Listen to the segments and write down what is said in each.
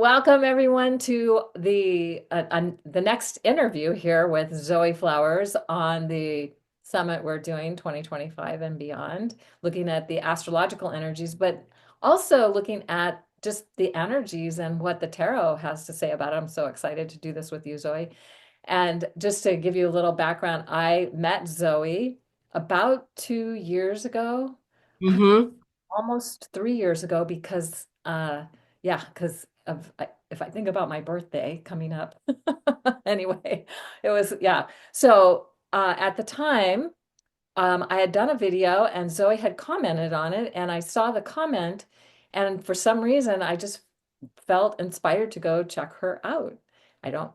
Welcome everyone to the next interview here with Zoë Flowers on the summit we're doing 2025 and beyond, looking at the astrological energies, but also looking at just the energies and what the tarot has to say about it. I'm so excited to do this with you, Zoe. And just to give you a little background, I met Zoe about 2 years ago, probably Mm-hmm. almost 3 years ago, because yeah, because if I think about my birthday coming up. Anyway, it was, yeah. So at the time, I had done a video and Zoe had commented on it, and I saw the comment, and for some reason I just felt inspired to go check her out. I don't,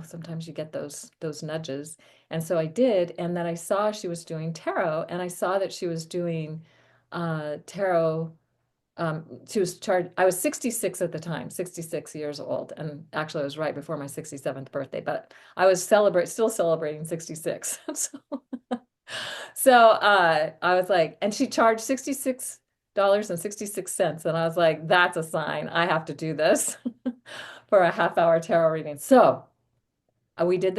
sometimes you get those nudges. And so I did, and then I saw she was doing tarot, and I saw that she was doing tarot. She was charged. I was 66 at the time, 66 years old. And actually, it was right before my 67th birthday, but I was still celebrating 66. So I was like, and she charged $66.66. And I was like, that's a sign. I have to do this for a half hour tarot reading. So we did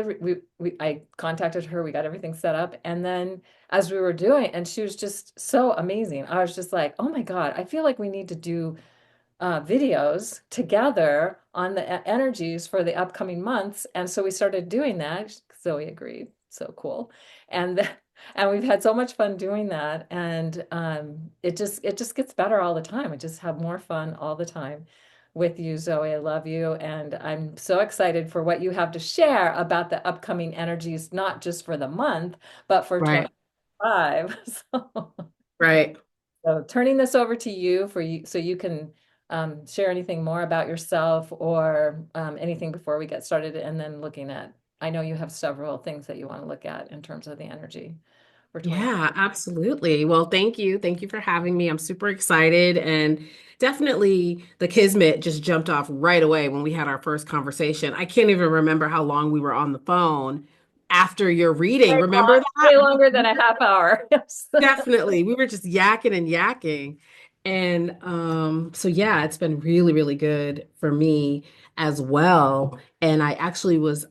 I contacted her, we got everything set up, and then as we were doing, and she was just so amazing. I was just like, oh my God, I feel like we need to do videos together on the energies for the upcoming months. And so we started doing that. Zoe agreed. So cool. And and we've had so much fun doing that. And it just gets better all the time. I just have more fun all the time with you, Zoe. I love you. And I'm so excited for what you have to share about the upcoming energies, not just for the month, but for Right, 25. right. So turning this over to you for you so you can share anything more about yourself or anything before we get started, and then looking at, I know you have several things that you want to look at in terms of the energy for 25. Yeah, absolutely. Well, thank you. Thank you for having me. I'm super excited. And definitely the Kismet just jumped off right away when we had our first conversation. I can't even remember how long we were on the phone after your reading. Remember that? Way longer than a half hour. Yes. Definitely. We were just yakking and yakking. And so yeah, it's been really, really good for me as well. And I actually was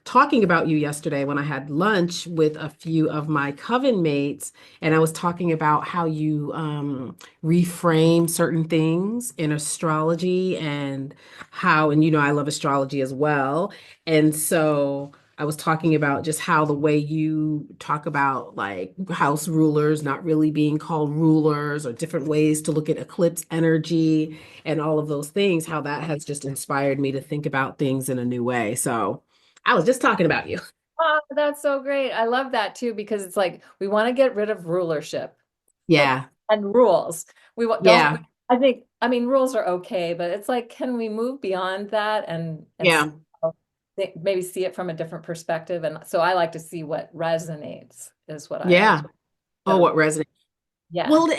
talking about you yesterday when I had lunch with a few of my coven mates, and I was talking about how you reframe certain things in astrology and how, and I love astrology as well. And so I was talking about just how the way you talk about like house rulers not really being called rulers or different ways to look at eclipse energy and all of those things, how that has just inspired me to think about things in a new way. So I was just talking about you. Oh, that's so great. I love that too, because it's like we want to get rid of rulership, like, Yeah. and rules. Don't, Yeah. I think, I mean, rules are okay, but it's like, can we move beyond that and Yeah. maybe see it from a different perspective? And so I like to see what resonates is what I like. Yeah. Oh, So what resonates. yeah. Well,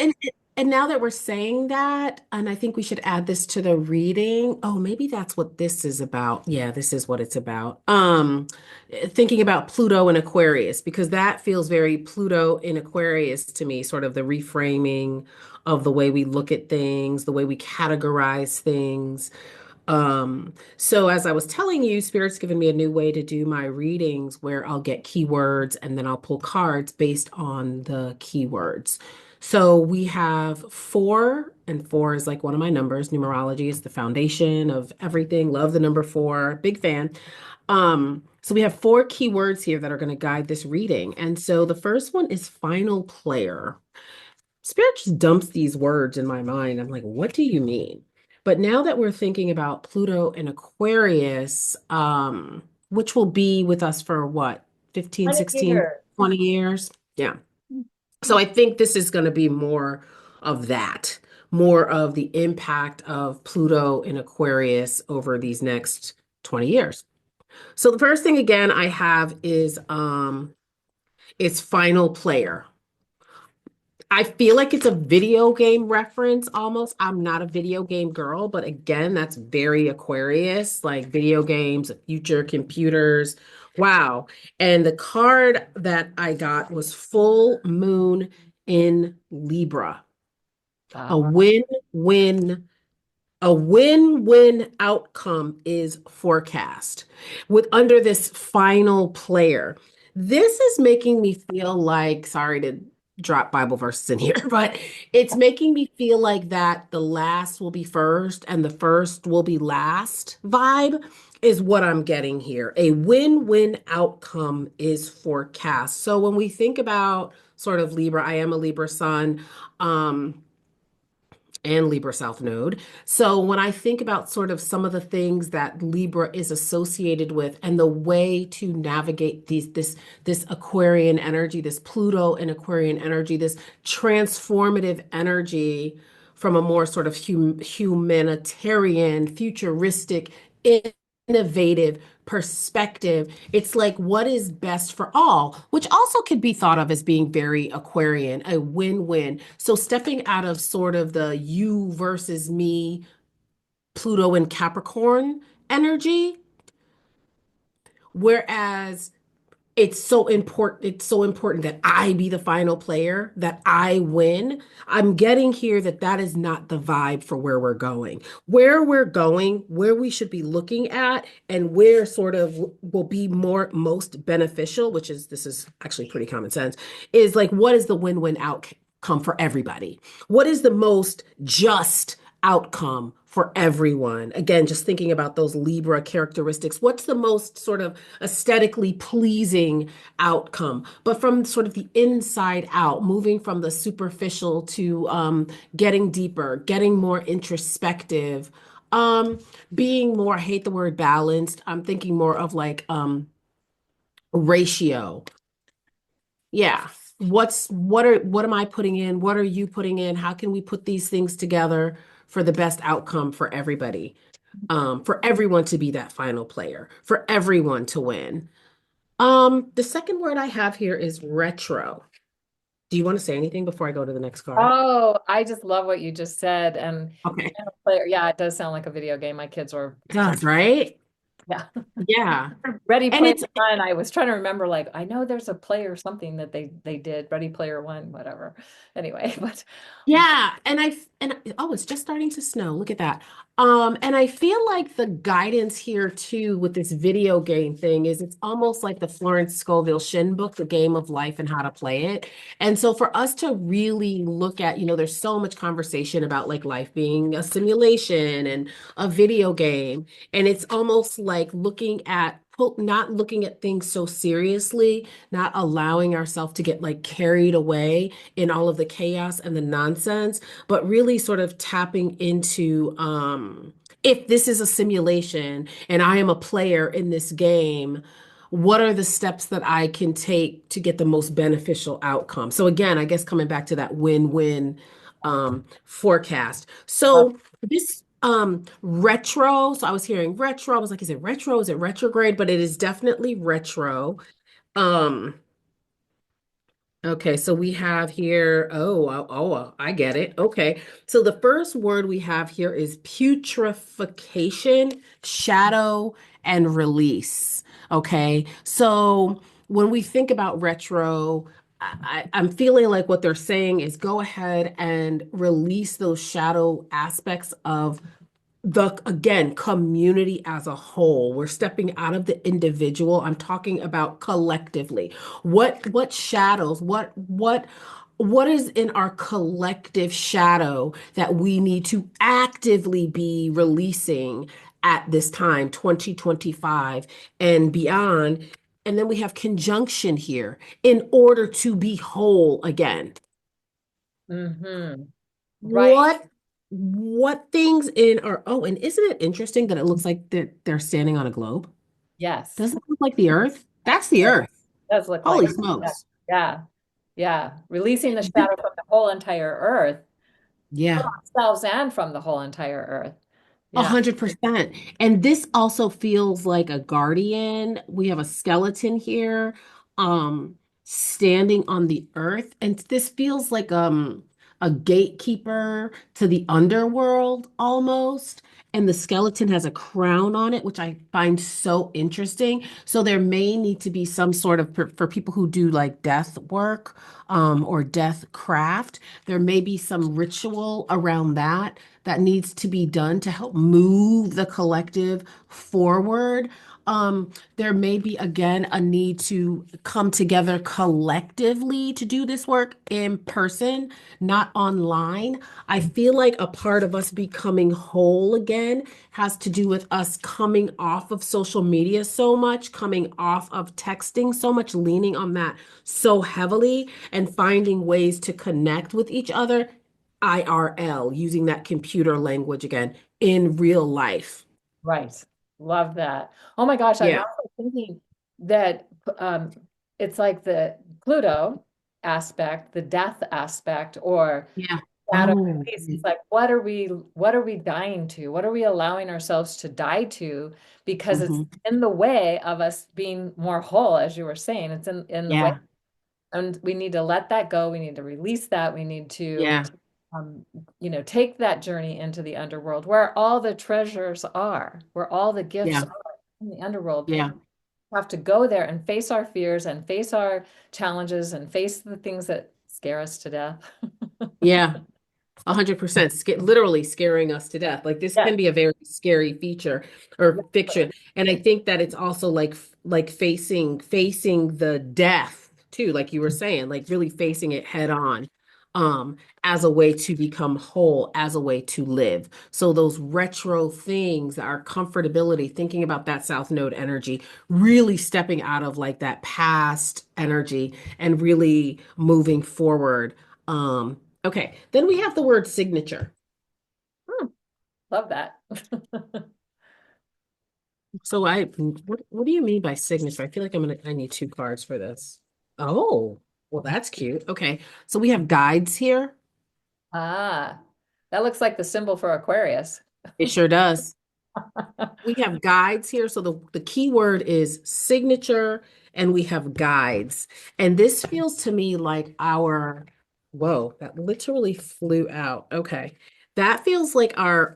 and now that we're saying that, and I think we should add this to the reading. Oh, maybe that's what this is about. Yeah, this is what it's about. Thinking about Pluto and Aquarius, because that feels very Pluto in Aquarius to me, sort of the reframing of the way we look at things, the way we categorize things. So as I was telling you, Spirit's given me a new way to do my readings where I'll get keywords and then I'll pull cards based on the keywords. So we have four, and four is like one of my numbers. Numerology is the foundation of everything. Love the number four, big fan. So we have four keywords here that are going to guide this reading. And so the first one is final player. Spirit just dumps these words in my mind. I'm like, what do you mean? But now that we're thinking about Pluto and Aquarius, which will be with us for what, 15, 20 16, years. 20 years? Yeah. So I think this is going to be more of that, more of the impact of Pluto in Aquarius over these next 20 years. So the first thing again I have is it's final player. I feel like it's a video game reference almost. I'm not a video game girl, but again, that's very Aquarius, like video games, future computers. Wow. And the card that I got was full moon in Libra, a Wow. win-win A win-win outcome is forecast with under this final player. This is making me feel like, sorry to drop Bible verses in here, but it's making me feel like that the last will be first and the first will be last vibe is what I'm getting here. A win-win outcome is forecast. So when we think about sort of Libra, I am a Libra sun. And Libra South Node. So when I think about sort of some of the things that Libra is associated with and the way to navigate this Aquarian energy, this Pluto and Aquarian energy, this transformative energy from a more sort of humanitarian, futuristic, innovative perspective. It's like what is best for all, which also could be thought of as being very Aquarian, a win-win. So stepping out of sort of the you versus me, Pluto and Capricorn energy, whereas it's so important that I be the final player, that I win. I'm getting here that that is not the vibe for where we're going. Where we're going, where we should be looking at, and where sort of will be more most beneficial, which is this is actually pretty common sense, is like what is the win-win outcome for everybody? What is the most just outcome for everyone? Again, just thinking about those Libra characteristics. What's the most sort of aesthetically pleasing outcome? But from sort of the inside out, moving from the superficial to getting deeper, getting more introspective, um, being more, I hate the word balanced. I'm thinking more of like ratio. Yeah. What am I putting in? What are you putting in? How can we put these things together for the best outcome for everybody? For everyone to be that final player, for everyone to win. The second word I have here is retro. Do you want to say anything before I go to the next card? Oh, I just love what you just said. And Okay. piano player, yeah, it does sound like a video game. My kids were It playing. does, right? Yeah. Yeah. Ready And Player it's One. I was trying to remember, like, I know there's a player something that they did, Ready Player One, whatever. Anyway, but yeah, oh, it's just starting to snow. Look at that. And I feel like the guidance here too with this video game thing is it's almost like the Florence Scovel Shinn book, The Game of Life and How to Play It. And so for us to really look at, there's so much conversation about like life being a simulation and a video game. And it's almost like not looking at things so seriously, not allowing ourselves to get like carried away in all of the chaos and the nonsense, but really sort of tapping into if this is a simulation and I am a player in this game, what are the steps that I can take to get the most beneficial outcome? So again, I guess coming back to that win-win forecast. So this retro, so I was hearing retro, I was like, is it retro? Is it retrograde? But it is definitely retro. Um, Okay, so we have here, I get it. Okay, so the first word we have here is putrefaction, shadow, and release. Okay, so when we think about retro, I'm feeling like what they're saying is go ahead and release those shadow aspects of the again community as a whole. We're stepping out of the individual. I'm talking about collectively. What shadows, what is in our collective shadow that we need to actively be releasing at this time, 2025 and beyond? And then we have conjunction here in order to be whole again. hmm right. What what things in our and isn't it interesting that it looks like they're standing on a globe? Yes. Doesn't it look like the Earth? That's the It Earth. does look like Holy it. Yeah. smokes. Yeah. Yeah. Releasing the shadow from the whole entire earth, from Yeah. ourselves and from the whole entire earth. A Yeah. 100%. And this also feels like a guardian. We have a skeleton here, um, standing on the earth. And this feels like a gatekeeper to the underworld almost. And the skeleton has a crown on it, which I find so interesting. So there may need to be some sort of for people who do like death work, or death craft, there may be some ritual around that that needs to be done to help move the collective forward. There may be, again, a need to come together collectively to do this work in person, not online. I feel like a part of us becoming whole again has to do with us coming off of social media so much, coming off of texting so much, leaning on that so heavily, and finding ways to connect with each other IRL, using that computer language again in real life. Right. Love that. Oh my gosh, I'm Yeah. also thinking that um, it's like the Pluto aspect, the death aspect, or Yeah. shadow Oh, release. It's like, what are we dying to? What are we allowing ourselves to die to? Because it's hmm. in the way of us being more whole, as you were saying. It's in the way, Yeah. and we need to let that go. We need to release that. We need to, Yeah. um, take that journey into the underworld where all the treasures are, where all the gifts Yeah. are in the underworld. Yeah. We have to go there and face our fears and face our challenges and face the things that scare us to death. Yeah. 100%, literally scaring us to death. Like this Yes. can be a very scary feature or fiction, and I think that it's also like facing the death too, like you were saying, like really facing it head on, as a way to become whole, as a way to live. So those retro things, our comfortability, thinking about that South Node energy, really stepping out of like that past energy and really moving forward. Okay, then we have the word signature. Hmm, love that. So what do you mean by signature? I feel like I need two cards for this. Oh, well, that's cute. Okay, so we have guides here. Ah, that looks like the symbol for Aquarius. It sure does. We have guides here. So the key word is signature, and we have guides. And this feels to me like whoa, that literally flew out. Okay. That feels like our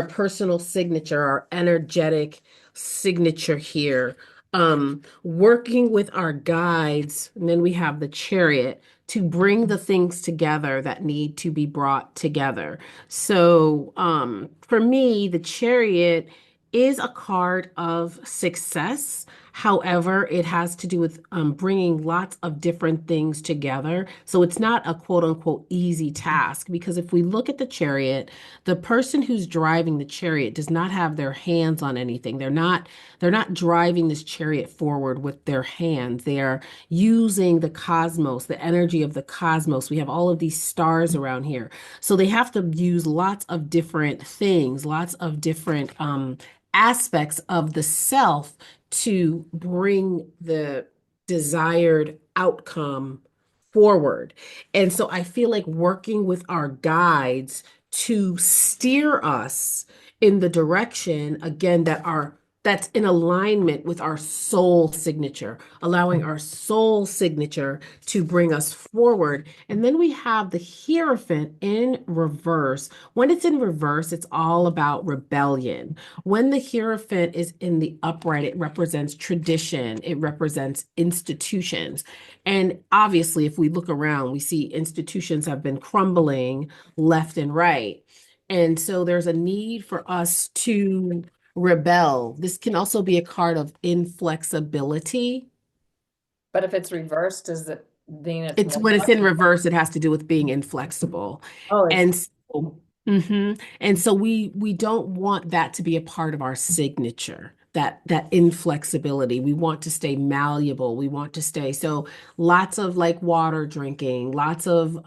personal signature, our energetic signature here. Working with our guides, and then we have the chariot to bring the things together that need to be brought together. So, for me, the chariot is a card of success. However, it has to do with bringing lots of different things together. So it's not a quote unquote easy task because if we look at the chariot, the person who's driving the chariot does not have their hands on anything. They're not driving this chariot forward with their hands. They are using the cosmos, the energy of the cosmos. We have all of these stars around here. So they have to use lots of different things, lots of different aspects of the self to bring the desired outcome forward. And so I feel like working with our guides to steer us in the direction again that's in alignment with our soul signature, allowing our soul signature to bring us forward. And then we have the Hierophant in reverse. When it's in reverse, it's all about rebellion. When the Hierophant is in the upright, it represents tradition, it represents institutions. And obviously, if we look around, we see institutions have been crumbling left and right. And so there's a need for us to rebel. This can also be a card of inflexibility. But if it's reversed, does it mean it's It's more when it's in flexible? reverse, it has to do with being inflexible. Oh, it's And so, and so we don't want that to be a part of our signature, that inflexibility. We want to stay malleable. We want to stay so lots of like water drinking, lots of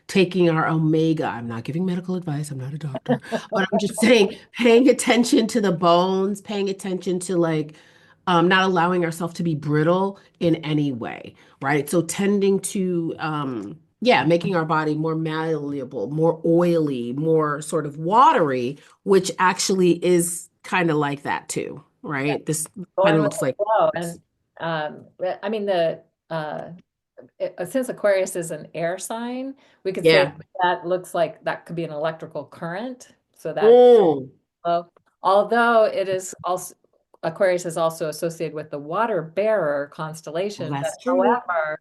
taking our omega. I'm not giving medical advice, I'm not a doctor, but I'm just saying paying attention to the bones, paying attention to like not allowing ourselves to be brittle in any way, right? So tending to, yeah, making our body more malleable, more oily, more sort of watery, which actually is kind of like that too, yeah, right? This kind going of with looks the like flow. this. And I mean since Aquarius is an air sign, we could say Yeah. that looks like that could be an electrical current. So that Mm. flow. Although it is also Aquarius is also associated with the water bearer Well, constellation, but that's true. however,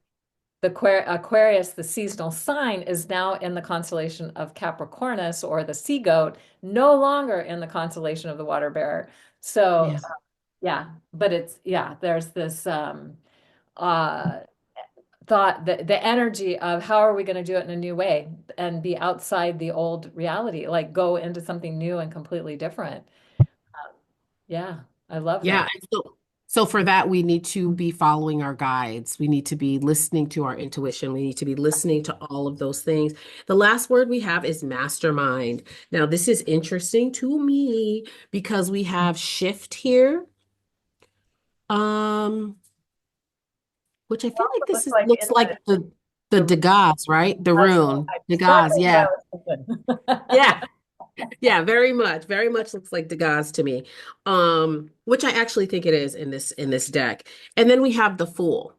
Aquarius, the seasonal sign, is now in the constellation of Capricornus or the sea goat, no longer in the constellation of the water bearer. So Yeah. yeah, but yeah, there's this uh thought that the energy of how are we going to do it in a new way and be outside the old reality, like go into something new and completely different. Yeah, I love Yeah. that. And so for that, we need to be following our guides. We need to be listening to our intuition. We need to be listening to all of those things. The last word we have is mastermind. Now, this is interesting to me because we have shift here. Um, which I It feel also like this looks is like looks in like the the Degas, right? The that's rune. Degas, exactly what I yeah. was thinking. Yeah. Yeah, very much looks like Degas to me. Which I actually think it is in this deck. And then we have the Fool.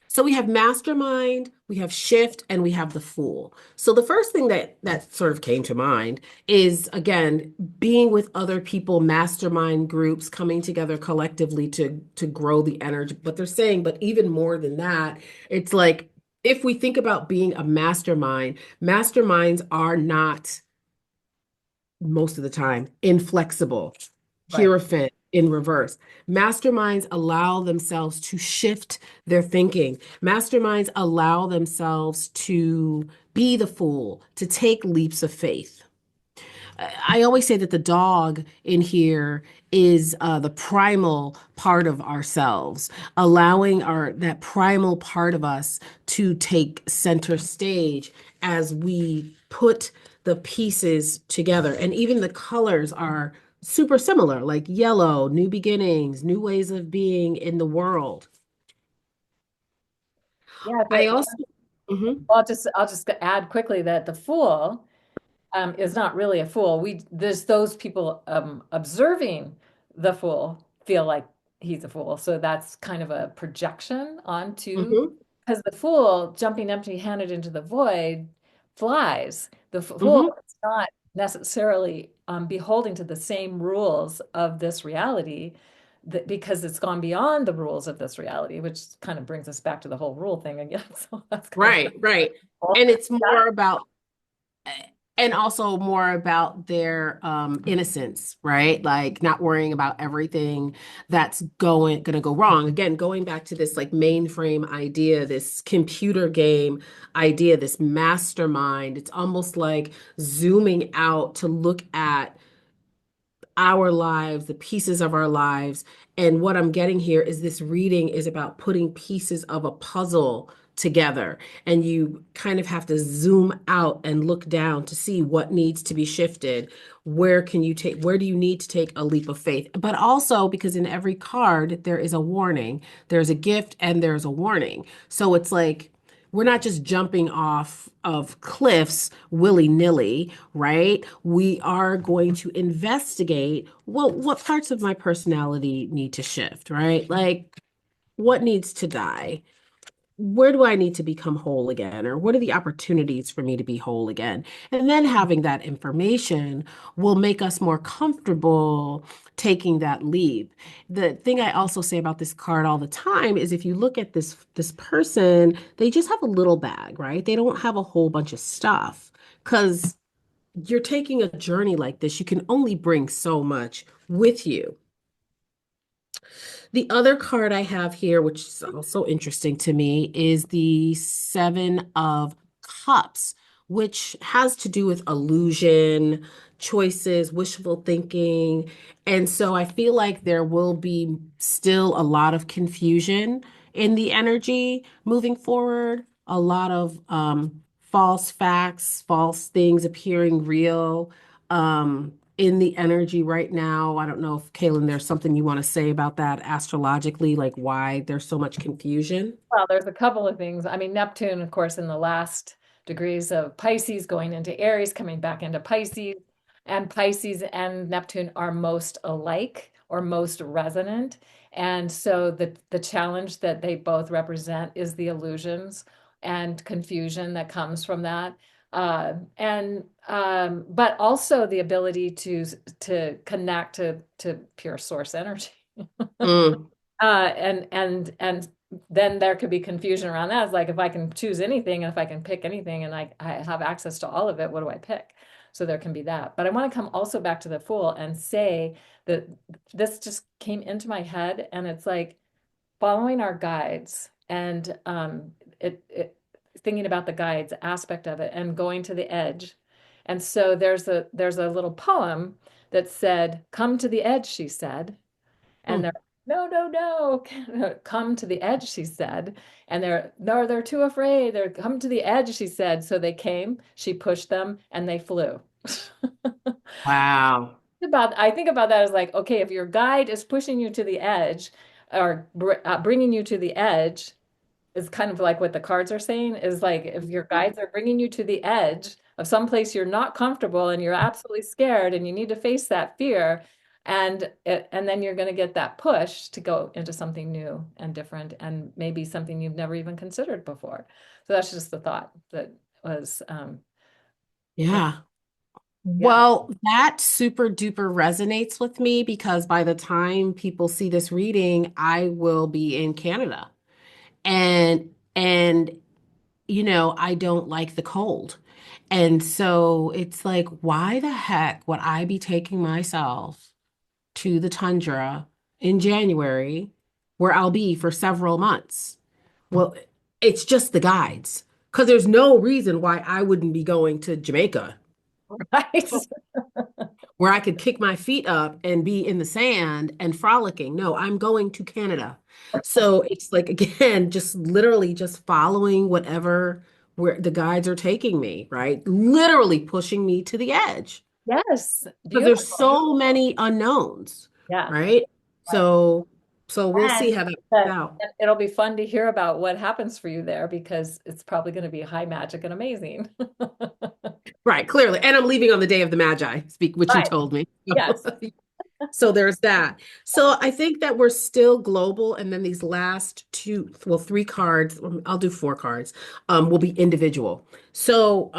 So we have mastermind, we have shift, and we have the fool. So the first thing that sort of came to mind is again being with other people, mastermind groups coming together collectively to grow the energy. But they're saying, but even more than that, it's like if we think about being a mastermind, masterminds are not most of the time inflexible, Right. hierophant in reverse. Masterminds allow themselves to shift their thinking. Masterminds allow themselves to be the fool, to take leaps of faith. I always say that the dog in here is the primal part of ourselves, allowing our that primal part of us to take center stage as we put the pieces together. And even the colors are super similar, like yellow, new beginnings, new ways of being in the world. Yeah, I also, Mhm. I'll just add quickly that the fool is not really a fool. There's those people observing the fool feel like he's a fool. So that's kind of a projection onto, Mhm. because the fool jumping empty-handed into the void flies. The fool Mhm. is not necessarily beholden to the same rules of this reality that, because it's gone beyond the rules of this reality, which kind of brings us back to the whole rule thing again. So that's kind of Right, right. cool. And it's more about and also more about their innocence, right? Like not worrying about everything that's gonna go wrong. Again, going back to this like mainframe idea, this computer game idea, this mastermind. It's almost like zooming out to look at our lives, the pieces of our lives. And what I'm getting here is this reading is about putting pieces of a puzzle together. And you kind of have to zoom out and look down to see what needs to be shifted. Where do you need to take a leap of faith? But also because in every card, there is a warning, there's a gift, and there's a warning. So it's like, we're not just jumping off of cliffs willy-nilly, right? We are going to investigate, well, what parts of my personality need to shift, right? Like, what needs to die? Where do I need to become whole again? Or what are the opportunities for me to be whole again? And then having that information will make us more comfortable taking that leap. The thing I also say about this card all the time is if you look at this person, they just have a little bag, right? They don't have a whole bunch of stuff. Because you're taking a journey like this, you can only bring so much with you. The other card I have here, which is also interesting to me, is the Seven of Cups, which has to do with illusion, choices, wishful thinking. And so I feel like there will be still a lot of confusion in the energy moving forward, a lot of false facts, false things appearing real. In the energy right now. I don't know if Kaylin, there's something you want to say about that astrologically, like why there's so much confusion. Well, there's a couple of things. I mean, Neptune, of course, in the last degrees of Pisces, going into Aries, coming back into Pisces, and Pisces and Neptune are most alike or most resonant. And so the challenge that they both represent is the illusions and confusion that comes from that. And but also the ability to connect to pure source energy. Mm, And then there could be confusion around that. It's like if I can choose anything and if I can pick anything and I have access to all of it, what do I pick? So there can be that. But I want to come also back to the Fool and say that this just came into my head, and it's like following our guides and it thinking about the guides aspect of it and going to the edge. And so there's a little poem that said, "Come to the edge," she said. And Hmm. they're, "No, no, no, come to the edge," she said. And they're, "No, they're too afraid. They're come to the edge," she said. So they came, she pushed them, and they flew. Wow. I think about that as like, okay, if your guide is pushing you to the edge or bringing you to the edge, is kind of like what the cards are saying is like if your guides are bringing you to the edge of some place you're not comfortable and you're absolutely scared and you need to face that fear, and then you're going to get that push to go into something new and different and maybe something you've never even considered before. So that's just the thought that was yeah, Yeah. yeah. Well, that super duper resonates with me because by the time people see this reading, I will be in Canada. And I don't like the cold. And so it's like, why the heck would I be taking myself to the tundra in January where I'll be for several months? Well, it's just the guides, because there's no reason why I wouldn't be going to Jamaica Right. where I could kick my feet up and be in the sand and frolicking. No, I'm going to Canada. So it's like, again, just literally just following whatever where the guides are taking me, right? Literally pushing me to the edge Yes, because there's beautiful. so many unknowns, Yeah. right? Right. So we'll see And how that plays but out. it'll be fun to hear about what happens for you there because it's probably going to be high magic and amazing. Right, clearly. And I'm leaving on the day of the Magi, speak, which you Right. told me. Yes. So there's that. So I think that we're still global, and then these last two, well, three cards, I'll do four cards, will be individual. So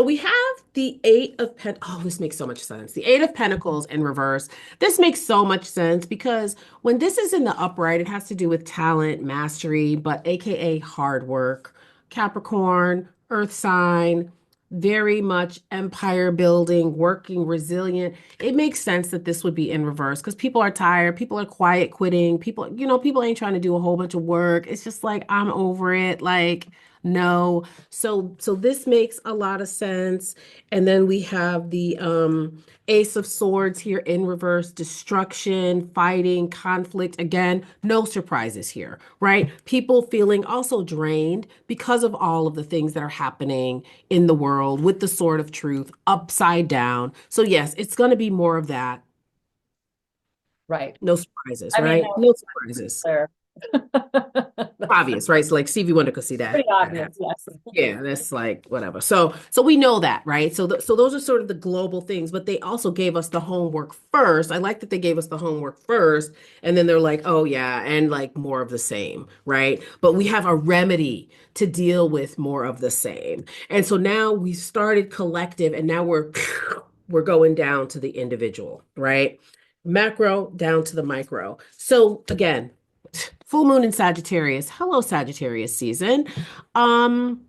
we have the Eight of Pen. Oh, this makes so much sense. The Eight of Pentacles in reverse. This makes so much sense because when this is in the upright, it has to do with talent, mastery, but AKA hard work. Capricorn, Earth sign, very much empire building, working, resilient. It makes sense that this would be in reverse because people are tired, people are quiet quitting, people ain't trying to do a whole bunch of work. It's just like I'm over it. Like, no. So this makes a lot of sense. And then we have the Ace of Swords here in reverse, destruction, fighting, conflict. Again, no surprises here, right? People feeling also drained because of all of the things that are happening in the world with the sword of truth upside down. So yes, it's going to be more of that. Right. No surprises, I mean, right? No surprises. there. That's Obvious, right? So like Stevie Wonder could see pretty that obvious. happen. Yes. Yeah, that's like whatever. So we know that, right? So those are sort of the global things, but they also gave us the homework first. I like that they gave us the homework first, and then they're like, "Oh yeah, and like more of the same," right? But we have a remedy to deal with more of the same. And so now we started collective, and now we're going down to the individual, right? Macro down to the micro. So again, full moon in Sagittarius. Hello, Sagittarius season. Um,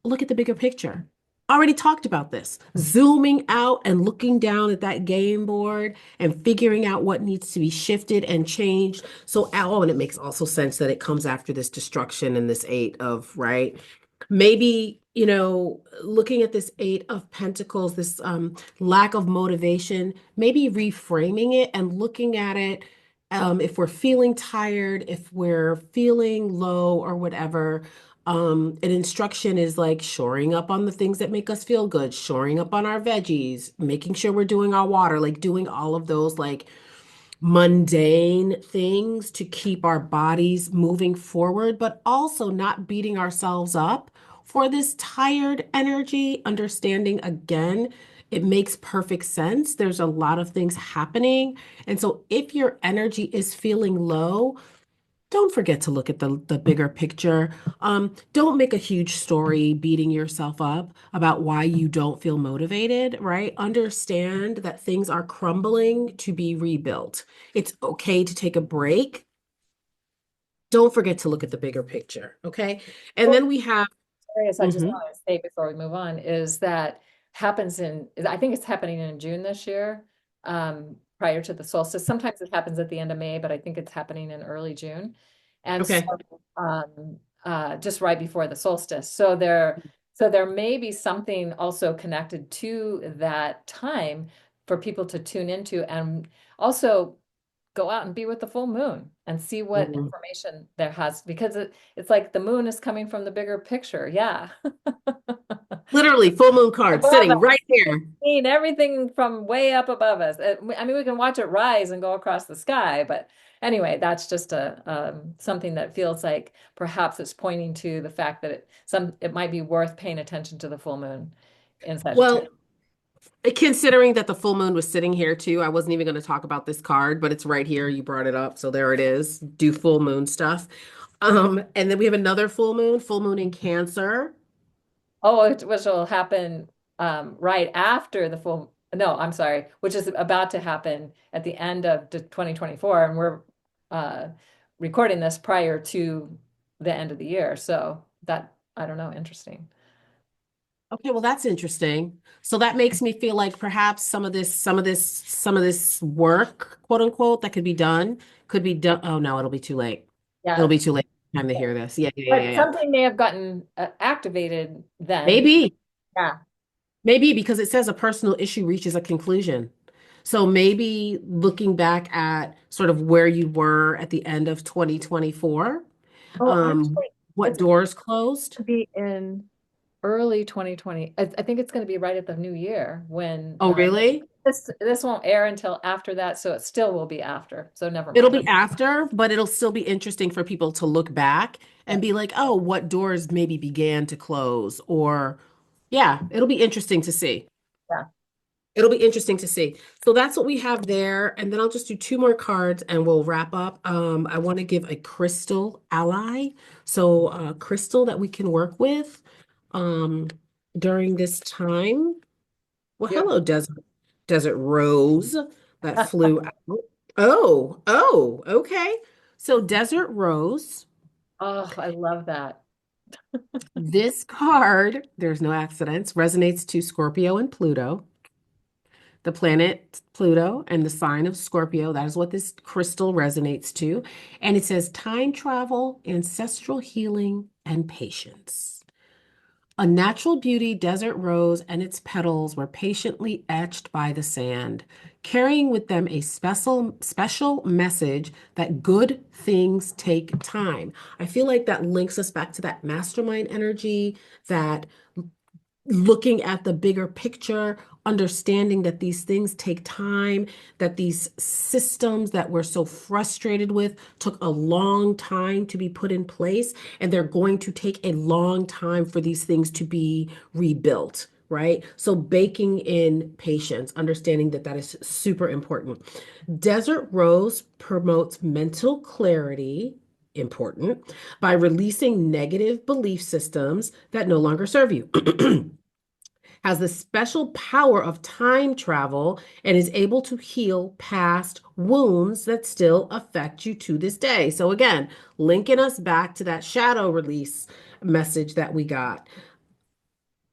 Look at the bigger picture. Already talked about this. Zooming out and looking down at that game board and figuring out what needs to be shifted and changed. So, oh, and it makes also sense that it comes after this destruction and this eight of, right? Maybe, looking at this Eight of Pentacles, this lack of motivation, maybe reframing it and looking at it. If we're feeling tired, if we're feeling low or whatever, an instruction is like shoring up on the things that make us feel good, shoring up on our veggies, making sure we're doing our water, like doing all of those like mundane things to keep our bodies moving forward, but also not beating ourselves up for this tired energy. Understanding again, it makes perfect sense. There's a lot of things happening. And so if your energy is feeling low, don't forget to look at the bigger picture. Don't make a huge story beating yourself up about why you don't feel motivated, right? Understand that things are crumbling to be rebuilt. It's okay to take a break. don't forget to look at the bigger picture. Okay. And Well, then we have, Arias, I just mhm, want to say before we move on is that I think it's happening in June this year, prior to the solstice. Sometimes it happens at the end of May, but I think it's happening in early June. And so, okay. just right before the solstice. So there may be something also connected to that time for people to tune into and also go out and be with the full moon and see what Mhm. information there has because it's like the moon is coming from the bigger picture. Yeah. Literally full moon card Above sitting us, right here. seeing everything from way up above us. I mean, we can watch it rise and go across the sky, but anyway, that's just a something that feels like perhaps it's pointing to the fact that it might be worth paying attention to the full moon in Sagittarius. Well, considering that the full moon was sitting here too, I wasn't even going to talk about this card, but it's right here. You brought it up, so there it is. Do full moon stuff. And then we have another full moon in Cancer. Oh, which will happen right after the full, no, I'm sorry, which is about to happen at the end of 2024. And we're uh, recording this prior to the end of the year. So that, I don't know, interesting. Okay, well, that's interesting. So that makes me feel like perhaps some of this work, quote unquote, that could be done. Oh no, it'll be too late. It'll Yeah. be too late time to hear this. Yeah, yeah, yeah, But yeah. something may have gotten activated then. Maybe, Yeah. maybe because it says a personal issue reaches a conclusion. So maybe looking back at sort of where you were at the end of 2024, Oh, um, actually, what it's doors closed? going to be in early 2020. I think it's going to be right at the new year when Oh, really? this won't air until after that, so it still will be after. So never It'll mind. be after, but it'll still be interesting for people to look back and be like, oh, what doors maybe began to close? Or, yeah, it'll be interesting to see. Yeah. It'll be interesting to see. So that's what we have there. And then I'll just do two more cards and we'll wrap up. I want to give a crystal ally. So a crystal that we can work with um, during this time. Well, You hello, Desert Rose that flew out. Okay. So Desert Rose, oh, I love that. this card, there's no accidents, resonates to Scorpio and Pluto, the planet Pluto and the sign of Scorpio. That is what this crystal resonates to. And it says time travel, ancestral healing, and patience. A natural beauty desert rose and its petals were patiently etched by the sand, carrying with them a special message that good things take time. I feel like that links us back to that mastermind energy, that looking at the bigger picture, understanding that these things take time, that these systems that we're so frustrated with took a long time to be put in place, and they're going to take a long time for these things to be rebuilt. Right? So, baking in patience, understanding that that is super important. Desert Rose promotes mental clarity, important, by releasing negative belief systems that no longer serve you. Has the special power of time travel and is able to heal past wounds that still affect you to this day. So, again, linking us back to that shadow release message that we got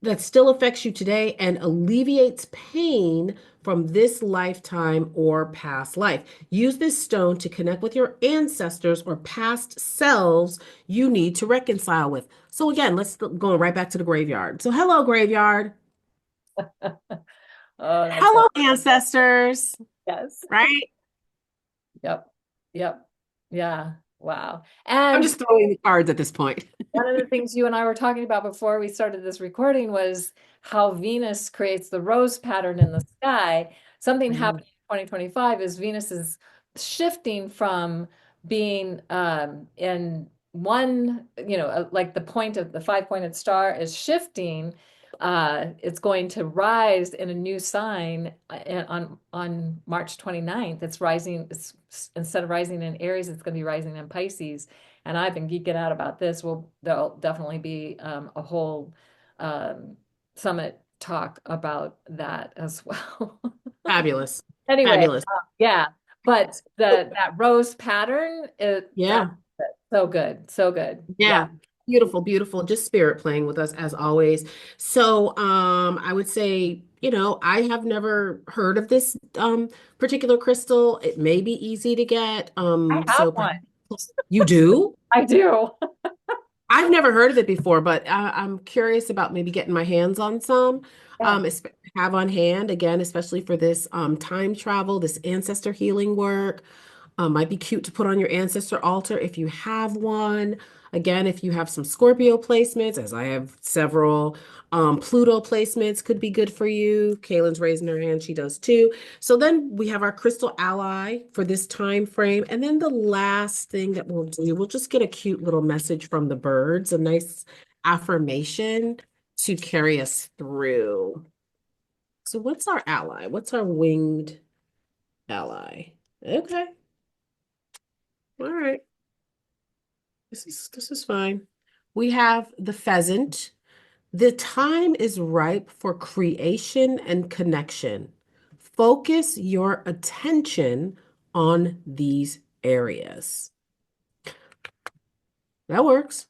that still affects you today and alleviates pain from this lifetime or past life. Use this stone to connect with your ancestors or past selves you need to reconcile with. So, again, let's go right back to the graveyard. So, hello, graveyard. Oh, that's so Hello, ancestors, yes. right? Yep. Yep. Yeah. Wow. I'm And just throwing the cards at this point. one of the things you and I were talking about before we started this recording was how Venus creates the rose pattern in the sky. Something Mhm. happening in 2025 is Venus is shifting from being in one, like the point of the five-pointed star is shifting. It's going to rise in a new sign on March 29th. It's rising, instead of rising in Aries, it's going to be rising in Pisces. And I've been geeking out about this. Well, there'll definitely be a whole summit talk about that as well. Fabulous. Anyway, Fabulous. yeah, but that rose pattern, that Yeah. So good. So good. Yeah. Yeah. Beautiful, beautiful. Just spirit playing with us as always. So, I would say, I have never heard of this particular crystal. It may be easy to get. I have So one. perhaps you do? I do. I've never heard of it before, but I'm curious about maybe getting my hands on some. Yeah. Have on hand again, especially for this time travel, this ancestor healing work. Might be cute to put on your ancestor altar if you have one. Again, if you have some Scorpio placements, as I have several, Pluto placements could be good for you. Kaylin's raising her hand, she does too. So then we have our crystal ally for this time frame. And then the last thing that we'll do, we'll just get a cute little message from the birds, a nice affirmation to carry us through. So what's our ally? What's our winged ally? Okay. All right. This is fine. We have the pheasant. The time is ripe for creation and connection. Focus your attention on these areas. That works.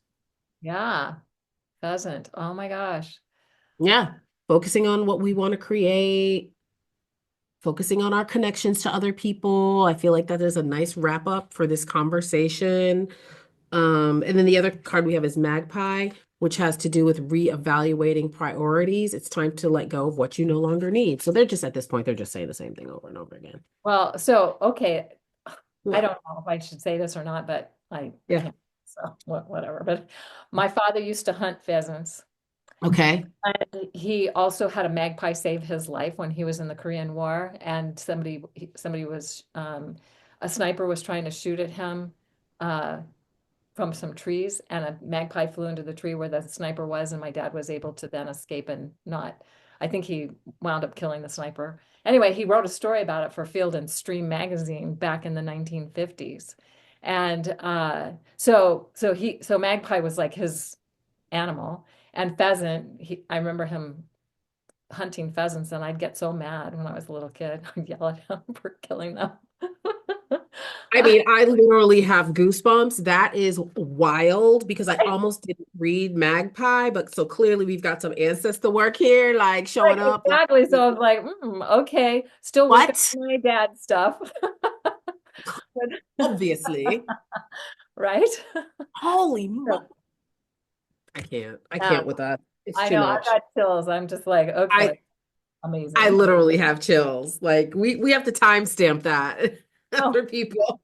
Yeah. Pheasant. Oh my gosh. Yeah. Focusing on what we want to create, focusing on our connections to other people. I feel like that is a nice wrap up for this conversation. And then the other card we have is Magpie, which has to do with reevaluating priorities. It's time to let go of what you no longer need. So they're just at this point, they're just saying the same thing over and over again. Well, so okay. I Yeah. don't know if I should say this or not, but I Yeah. can't. So whatever. But my father used to hunt pheasants. Okay. And he also had a magpie save his life when he was in the Korean War, and somebody was a sniper was trying to shoot at him uh, from some trees, and a magpie flew into the tree where the sniper was, and my dad was able to then escape and not. I think he wound up killing the sniper. Anyway, he wrote a story about it for Field and Stream magazine back in the 1950s, and so magpie was like his animal. And pheasant, I remember him hunting pheasants, and I'd get so mad when I was a little kid. I'd yell at him for killing them. I mean, I literally have goosebumps. That is wild because I Right, almost didn't read Magpie, but so clearly we've got some ancestor work here, like right, showing up like, exactly. So I was like, okay, still working what? on my dad stuff. Obviously. Right? Holy mo So, I can't. I yeah, can't with that. It's I too know I've much. got chills. I'm just like, okay, I I amazing. literally have chills. Like we have to timestamp that Oh, for people.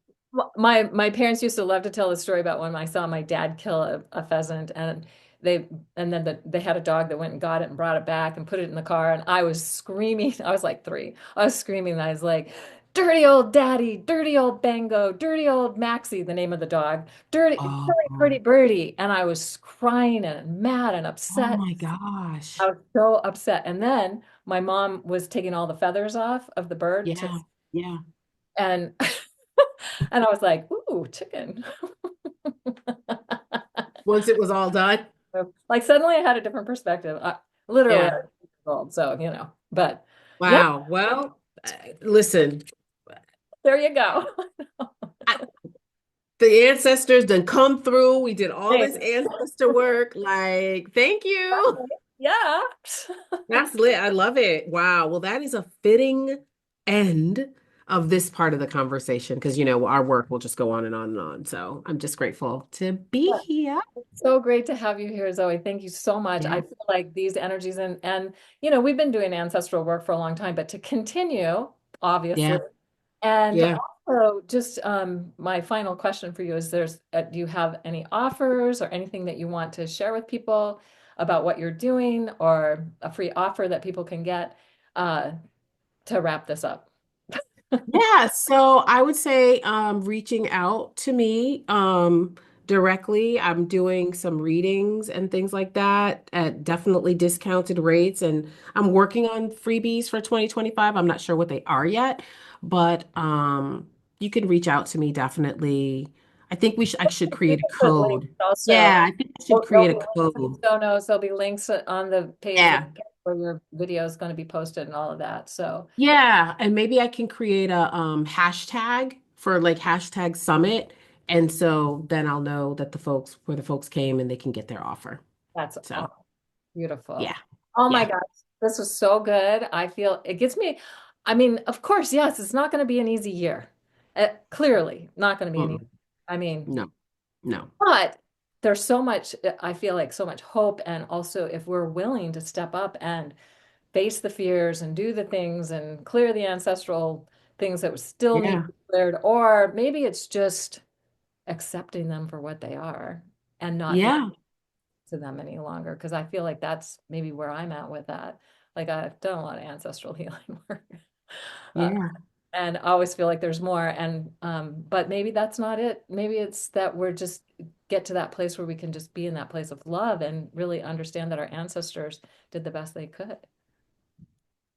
my parents used to love to tell the story about when I saw my dad kill a pheasant, and they and then they had a dog that went and got it and brought it back and put it in the car, and I was screaming. I was like 3. I was screaming. I was like, "Dirty old daddy, dirty old Bango, dirty old Maxie," the name of the dog, dirty, silly Oh, pretty birdie, and I was crying and mad and oh upset. my I gosh. was so upset, and then my mom was taking all the feathers off of the bird to Yeah, yeah. and and I was like, "Ooh, chicken." Once it was all done. So, like suddenly I had a different perspective. Literally, I Yeah. was 6 years old, so But yeah, Wow. Well, listen, there you go. I, the ancestors done come through. We did all Hey, this ancestor work. Like, thank you. yeah. That's lit. I love it. Wow. Well, that is a fitting end of this part of the conversation because, our work will just go on and on and on. So I'm just grateful to be here. So great to have you here, Zoe. Thank you so much. I Yeah. feel like these energies and we've been doing ancestral work for a long time, but to continue, obviously. Yeah. And Yeah. also, just my final question for you is do you have any offers or anything that you want to share with people about what you're doing or a free offer that people can get uh, to wrap this up? Yeah, so I would say reaching out to me directly. I'm doing some readings and things like that at definitely discounted rates, and I'm working on freebies for 2025. I'm not sure what they are yet, but you can reach out to me definitely. I should We create a can put links code. also. Yeah, I think I should There'll create be a links in the code. show notes. There'll be links on the page Yeah. where your video is going to be posted and all of that. So, Yeah, and maybe I can create a hashtag for like hashtag summit And so then I'll know that the folks came and they can get their offer. That's So awesome. yeah, Beautiful. Oh my yeah. gosh, this was so good. I feel it gets me. I mean, of course, yes, it's not going to be an easy year. Clearly, not going to be an easy. Mm-mm. I mean, No, no. but there's so much, I feel like so much hope. And also, if we're willing to step up and face the fears and do the things and clear the ancestral things that still need to Yeah, be cleared, or maybe it's just accepting them for what they are and not being yeah, to them any longer. Because I feel like that's maybe where I'm at with that. Like I've done a lot of ancestral healing work. Uh, yeah, and I always feel like there's more. And but maybe that's not it. Maybe it's that we're just get to that place where we can just be in that place of love and really understand that our ancestors did the best they could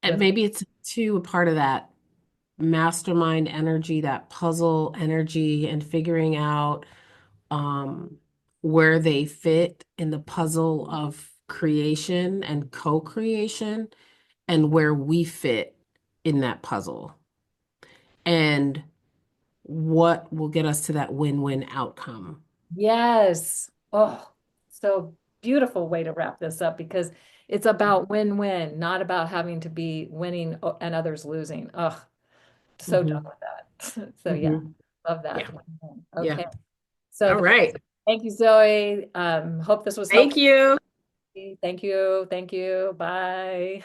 and with. maybe it's too a part of that mastermind energy, that puzzle energy, and figuring out um, where they fit in the puzzle of creation and co-creation, and where we fit in that puzzle, and what will get us to that win-win outcome. Yes. Oh, so beautiful way to wrap this up because it's about win-win, not about having to be winning and others losing. Oh, so done Hmm. with that. So yeah, Hmm. love that. Yeah, yeah. Okay. So All right. thank you, Zoe. Hope this was Thank helpful. you. Thank you. Thank you. Bye.